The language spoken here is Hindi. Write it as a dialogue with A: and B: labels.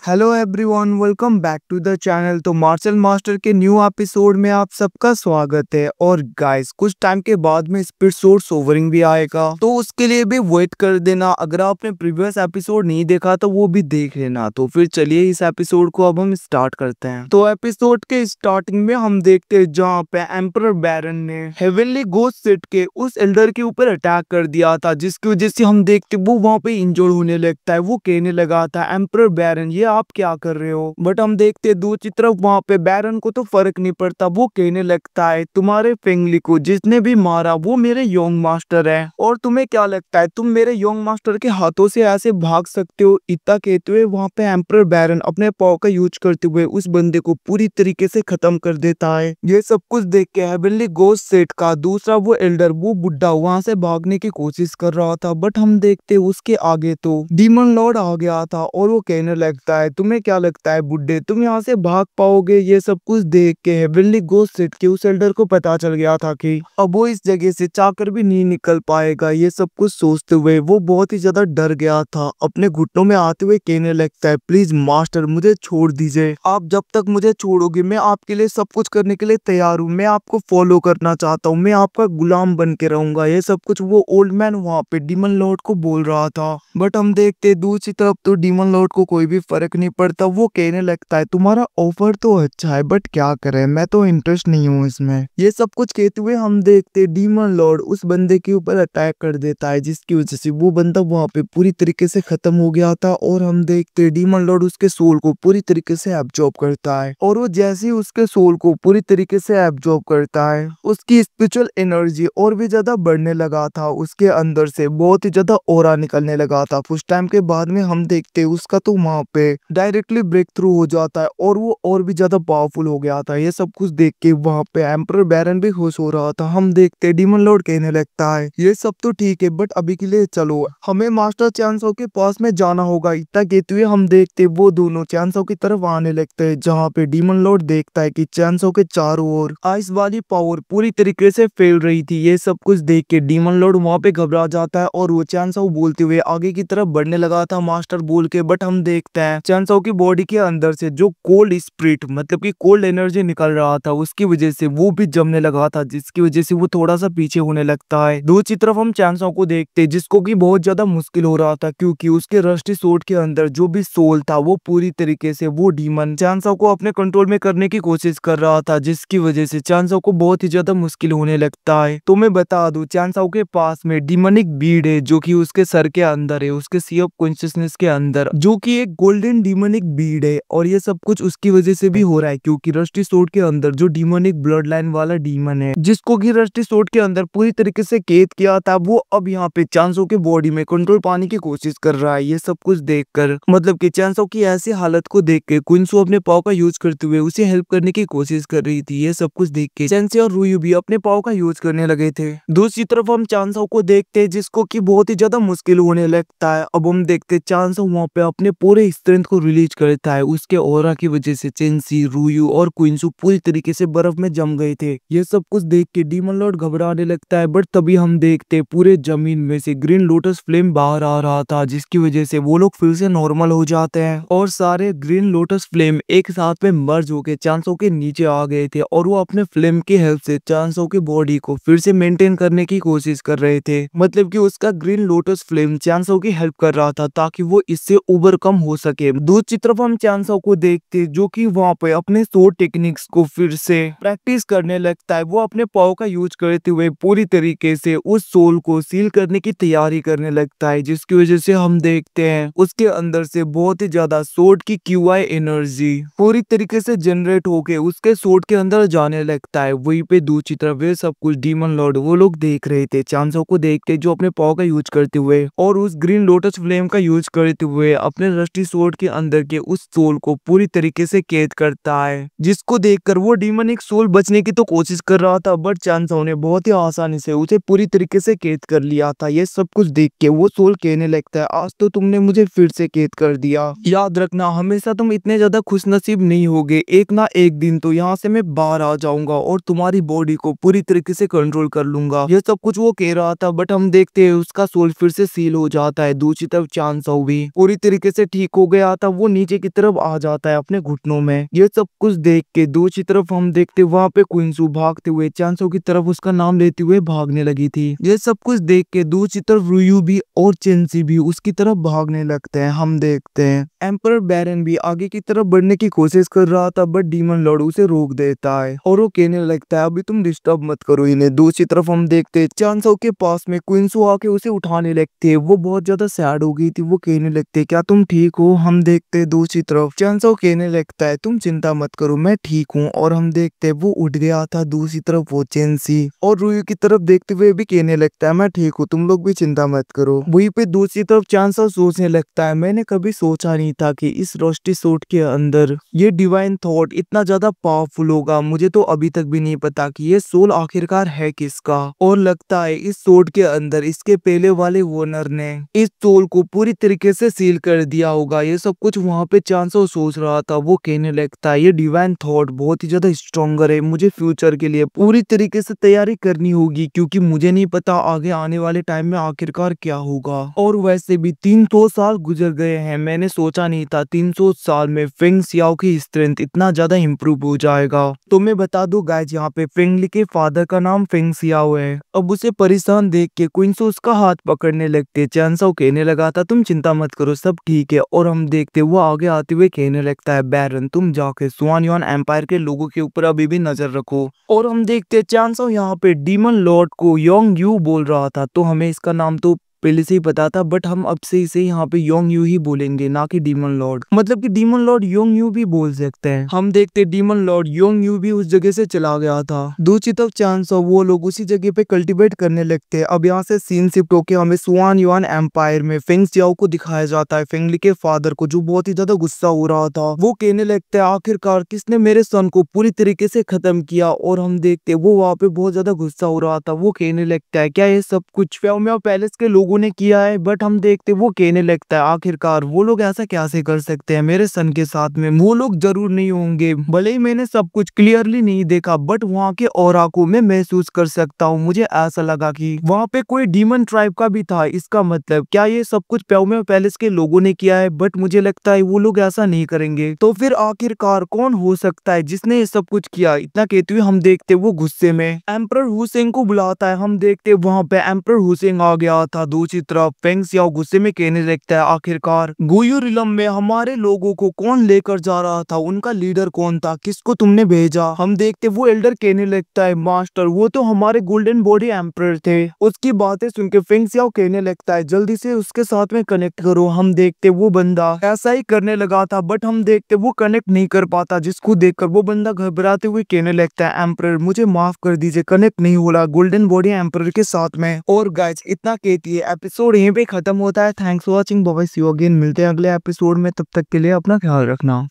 A: Hello everyone, welcome back to the channel. तो मार्शल मास्टर के न्यू एपिसोड में आप सबका स्वागत है। और गाइस, कुछ टाइम के बाद में स्पीड सोर्स सोवरिंग भी आएगा, तो उसके लिए भी वेट कर देना। अगर आपने प्रीवियस एपिसोड नहीं देखा तो वो भी देख लेना। तो फिर चलिए इस एपिसोड को अब हम स्टार्ट करते हैं। तो एपिसोड के स्टार्टिंग में हम देखते हैं जहाँ पे एम्परर बैरन ने हेवनली गोस्ट सेट के उस एल्डर के ऊपर अटैक कर दिया था, जिसकी वजह से हम देखते वो वहाँ पे इंजर्ड होने लगता है। वो कहने लगा था, एम्परर बैरन ये आप क्या कर रहे हो। बट हम देखते दूसरी तरफ वहाँ पे बैरन को तो फर्क नहीं पड़ता। वो कहने लगता है, तुम्हारे फैमिली को जिसने भी मारा वो मेरे यंग मास्टर है, और तुम्हें क्या लगता है तुम मेरे यंग मास्टर के हाथों से ऐसे भाग सकते हो। इतना कहते हुए वहाँ पे एम्परर बैरन अपने पाव का यूज करते हुए उस बंदे को पूरी तरीके से खत्म कर देता है। ये सब कुछ देख के हेवनली गोस्ट सेट का दूसरा वो एल्डर, वो बुढ़ा वहाँ से भागने की कोशिश कर रहा था। बट हम देखते उसके आगे तो डीमन लॉर्ड आ गया था, और वो कहने लगता है, तुम्हें क्या लगता है बुड्ढे तुम यहाँ से भाग पाओगे। ये सब कुछ देख के हेवनली गोस्ट सेट के उस एल्डर को पता चल गया था कि अब वो इस जगह से चाहकर भी नहीं निकल पाएगा। ये सब कुछ सोचते हुए वो बहुत ही ज्यादा डर गया था। अपने घुटनों में आते हुए कहने लगता है, प्लीज मास्टर मुझे छोड़ दीजिए। आप जब तक मुझे छोड़ोगे मैं आपके लिए सब कुछ करने के लिए तैयार हूँ। मैं आपको फॉलो करना चाहता हूँ, मैं आपका गुलाम बन के रहूंगा। ये सब कुछ वो ओल्ड मैन वहाँ पे डीमन लॉर्ड को बोल रहा था। बट हम देखते दूसरी तरफ तो डीमन लॉर्ड को कोई भी फर्क नहीं पड़ता। वो कहने लगता है, तुम्हारा ऑफर तो अच्छा है बट क्या करें, मैं तो इंटरेस्ट नहीं हूँ इसमें। ये सब कुछ कहते हुए हम देखते डीमन लॉर्ड उस बंदे के ऊपर अटैक कर देता है, जिसकी वजह से वो बंदा वहाँ पे पूरी तरीके से खत्म हो गया था। और हम देखते डीमन लॉर्ड उसके सोल को पूरी तरीके से एब्जॉर्ब करता है, और वो जैसे ही उसके सोल को पूरी तरीके से एब्जॉर्ब करता है उसकी स्पिरिचुअल एनर्जी और भी ज्यादा बढ़ने लगा था। उसके अंदर से बहुत ही ज्यादा ऑरा निकलने लगा था। कुछ टाइम के बाद में हम देखते उसका तो वहाँ पे डायरेक्टली ब्रेक थ्रू हो जाता है, और वो और भी ज्यादा पावरफुल हो गया था। ये सब कुछ देख के वहाँ पे एम्परर बैरन भी खुश हो रहा था। हम देखते डीमन लॉर्ड कहने लगता है, ये सब तो ठीक है बट अभी के लिए चलो, हमें मास्टर चैनसो के पास में जाना होगा। इतना कहते हुए हम देखते वो दोनों चैनसो की तरफ आने लगते हैं, जहाँ पे डीमन लॉर्ड देखता है कि चैनसो के चारों ओर आइस वाली पावर पूरी तरीके से फैल रही थी। ये सब कुछ देख के डीमन लॉर्ड वहाँ पे घबरा जाता है, और वो चैनसो बोलते हुए आगे की तरफ बढ़ने लगा था मास्टर बोल के। बट हम देखते हैं चैनसो की बॉडी के अंदर से जो कोल्ड स्पिरिट मतलब कि कोल्ड एनर्जी निकल रहा था, उसकी वजह से वो भी जमने लगा था, जिसकी वजह से वो थोड़ा सा पीछे होने लगता है। दूसरी तरफ हम चैनसो को देखते जिसको कि बहुत ज्यादा मुश्किल हो रहा था, क्योंकि उसके रस्टी सोर्ड के अंदर जो भी सोल था वो पूरी तरीके से वो डीमन चैनसो को अपने कंट्रोल में करने की कोशिश कर रहा था, जिसकी वजह से चैनसो को बहुत ही ज्यादा मुश्किल होने लगता है। तो मैं बता दूं चैनसो के पास में डिमोनिक बीड है, जो कि उसके सर के अंदर है, उसके सी ऑफ कॉन्शियसनेस के अंदर, जो कि एक गोल्डन डिमोनिक बीड है। और ये सब कुछ उसकी वजह से भी हो रहा है, क्योंकि रस्टी सोर्ड के अंदर जो डिमोनिक ब्लड लाइन वाला डीमन है, जिसको कि रस्टी सोर्ड के अंदर पूरी तरीके से कैद किया था, वो अब यहाँ पे चैनसो के बॉडी में कंट्रोल पाने की कोशिश कर रहा है। ये सब कुछ देखकर मतलब कि चैनसो की ऐसी हालत को देख के क्विंसो अपने पाव का यूज करते हुए उसे हेल्प करने की कोशिश कर रही थी। ये सब कुछ देख के सेंसे और रुयु भी अपने पाव का यूज करने लगे थे। दूसरी तरफ हम चैनसो को देखते जिसको कि बहुत ही ज्यादा मुश्किल होने लगता है। अब हम देखते चैनसो वहाँ पे अपने पूरे स्ट्रेंथ को रिलीज करता है। उसके ऑरा की वजह से चेंसी, रुयु और क्विंसो पूरी तरीके से बर्फ में जम गए थे। ये सब कुछ देख के डीमन लॉर्ड घबराने लगता है। बट तभी हम देखते पूरे जमीन में से ग्रीन लोटस फ्लेम बाहर आ रहा था, जिसकी वजह से वो लोग फिर से नॉर्मल हो जाते हैं, और सारे ग्रीन लोटस फ्लेम एक साथ में मर्ज होके चैनसो के नीचे आ गए थे, और वो अपने फ्लेम की हेल्प से चैनसो की बॉडी को फिर से मेंटेन करने की कोशिश कर रहे थे। मतलब कि उसका ग्रीन लोटस फ्लेम चैनसो की हेल्प कर रहा था ताकि वो इससे ओवरकम हो सके। दूसरी तरफ हम चैनसो को देखते जो कि वहाँ पे अपने सोर टेक्निक्स को फिर से प्रैक्टिस करने लगता है। वो अपने पाव का यूज करते हुए पूरी तरीके से उस सोल को सील करने की तैयारी करने लगता है, जिसकी वजह से हम देखते हैं उसके अंदर से बहुत ही ज्यादा सोर्ड की क्यूआई एनर्जी पूरी तरीके से जनरेट होके उसके सोर्ड के अंदर जाने लगता है। वहीं पे दूसरी तरफ वे सब कुछ डीमन लॉर्ड वो लोग देख रहे थे चैनसो को देखते जो अपने पाव का यूज करते हुए और उस ग्रीन लोटस फ्लेम का यूज करते हुए अपने रस्टी सोर्ड के अंदर के उस सोल को पूरी तरीके से कैद करता है, जिसको देखकर वो डीमनिक सोल बचने की तो कोशिश कर रहा था, बट चैनसो ने बहुत ही आसानी से उसे पूरी तरीके से कैद कर लिया था। ये सब कुछ देख के वो सोल कहने लगता है, आज तो तुमने मुझे फिर से कैद कर दिया। याद रखना हमेशा तुम इतने ज्यादा खुशनसीब नहीं होगे, एक ना एक दिन तो यहाँ से मैं बाहर आ जाऊंगा और तुम्हारी बॉडी को पूरी तरीके से कंट्रोल कर लूंगा। ये सब कुछ वो कह रहा था, बट हम देखते हैं उसका सोल फिर से सील हो जाता है। दूसरी तरफ चैनसो भी पूरी तरीके से ठीक हो गया रहा था वो नीचे की तरफ आ जाता है अपने घुटनों में। ये सब कुछ देख के दूसरी तरफ हम देखते वहां पे क्विंसू भागते हुए चांसो की तरफ उसका नाम लेते हुए भागने लगी थी। ये सब कुछ देख के दूसरी तरफ रुयू भी और चेंसी भी उसकी तरफ भागने लगते हैं। हम देखते हैं एम्पर बैरन भी आगे की तरफ बढ़ने की कोशिश कर रहा था बट डीमन लॉर्ड उसे रोक देता है और वो कहने लगता है अभी तुम डिस्टर्ब मत करो इन्हें। दूसरी तरफ हम देखते हैं चांसो के पास में क्विंसू आके उसे उठाने लगती है। वो बहुत ज्यादा सैड हो गई थी। वो कहने लगते क्या तुम ठीक हो। हम देखते हैं दूसरी तरफ चांसो कहने लगता है तुम चिंता मत करो मैं ठीक हूँ। और हम देखते हैं वो उठ गया था। दूसरी तरफ वो चेंसी और रुयू की तरफ देखते हुए भी कहने लगता है मैं ठीक हूँ तुम लोग भी चिंता मत करो। वहीं पे दूसरी तरफ चांसो सोचने लगता है मैंने कभी सोचा नहीं था कि इस रोस्टी सूट के अंदर ये डिवाइन थॉट इतना ज्यादा पावरफुल होगा। मुझे तो अभी तक भी नहीं पता कि ये सोल आखिरकार है किसका। और लगता है इस सूट के अंदर इसके पहले वाले ओनर ने इस सोल को पूरी तरीके से सील कर दिया होगा। ये सब कुछ वहां पे चांसो सोच रहा था। वो कहने लगता है ये डिवाइन थॉट बहुत ही ज्यादा स्ट्रॉन्गर है। मुझे फ्यूचर के लिए पूरी तरीके से तैयारी करनी होगी क्योंकि मुझे नहीं पता आगे आने वाले टाइम में आखिरकार क्या होगा। और वैसे भी 300 साल गुजर गए हैं। मैंने सोचा नहीं था 300 साल में फेंग सियाओ की स्ट्रेंथ इतना ज्यादा इम्प्रूव हो जाएगा। तो मैं बता दूं गाइस यहाँ पे फेंग ली के फादर का नाम फेंग सियाओ है। अब उसे परेशान देख के क्विंसो उसका हाथ पकड़ने लगते। चांसो कहने लगा था तुम चिंता मत करो सब ठीक है। और हम देखते वो आगे आते हुए कहने लगता है बैरन तुम जाके सुआन युआन एम्पायर के लोगों के ऊपर अभी भी नजर रखो। और हम देखते चांसो यहाँ पे डीमन लॉर्ड को योंग यू बोल रहा था। तो हमें इसका नाम तो पहले से ही पता था बट हम अब से इसे यहाँ पे योंग यू ही बोलेंगे ना कि डीमन लॉर्ड। मतलब कि डीमन लॉर्ड योंग यू भी बोल सकते हैं। हम देखते डीमन लॉर्ड योंग यू भी उस जगह से चला गया था। दूसरी तरफ चांसो वो लोग उसी जगह पे कल्टीवेट करने लगते हैं। अब यहाँ से सीन शिफ्ट होके हमें सुआन युआन एम्पायर में फेंग सियाओ को दिखाया जाता है। फेंग ली के फादर को जो बहुत ही ज्यादा गुस्सा हो रहा था। वो कहने लगता है आखिरकार किसने मेरे सन को पूरी तरीके से खत्म किया। और हम देखते वो वहाँ पे बहुत ज्यादा गुस्सा हो रहा था। वो कहने लगता है क्या ये सब कुछ फ्याओ मियाओ पैलेस के लोगों ने किया है। बट हम देखते वो कहने लगता है आखिरकार वो लोग ऐसा कैसे कर सकते हैं मेरे सन के साथ में। वो लोग जरूर नहीं होंगे। भले ही मैंने सब कुछ क्लियरली नहीं देखा बट वहाँ के ऑरा को मैं महसूस कर सकता हूँ। मुझे ऐसा लगा कि वहाँ पे कोई डीमन ट्राइब का भी था। इसका मतलब क्या ये सब कुछ फ्याओ मियाओ पैलेस के लोगों ने किया है। बट मुझे लगता है वो लोग ऐसा नहीं करेंगे। तो फिर आखिरकार कौन हो सकता है जिसने ये सब कुछ किया। इतना कहते हुए हम देखते वो गुस्से में एम्परर हुसेंग को बुलाता है। हम देखते वहाँ पे एम्परर हुसेंग आ गया था। दूसरी तरफ फेंग सियाओ गुस्से में कहने लगता है आखिरकार गुयू रिलम में हमारे लोगों को कौन लेकर जा रहा था। उनका लीडर कौन था किसको तुमने भेजा। हम देखते वो एल्डर कहने लगता है मास्टर वो तो हमारे गोल्डन बॉडी एम्परर थे। उसकी बातें सुन के फेंग सियाओ कहने लगता है जल्दी से उसके साथ में कनेक्ट करो। हम देखते वो बंदा ऐसा ही करने लगा था बट हम देखते वो कनेक्ट नहीं कर पाता। जिसको देखकर वो बंदा घबराते हुए कहने लगता है एम्परर मुझे माफ कर दीजिए कनेक्ट नहीं हो रहा गोल्डन बॉडी एम्परर के साथ में। और गाइस इतना कहती है एपिसोड यहीं पे खत्म होता है। Thanks for watching bye see you again. मिलते हैं अगले एपिसोड में। तब तक के लिए अपना ख्याल रखना।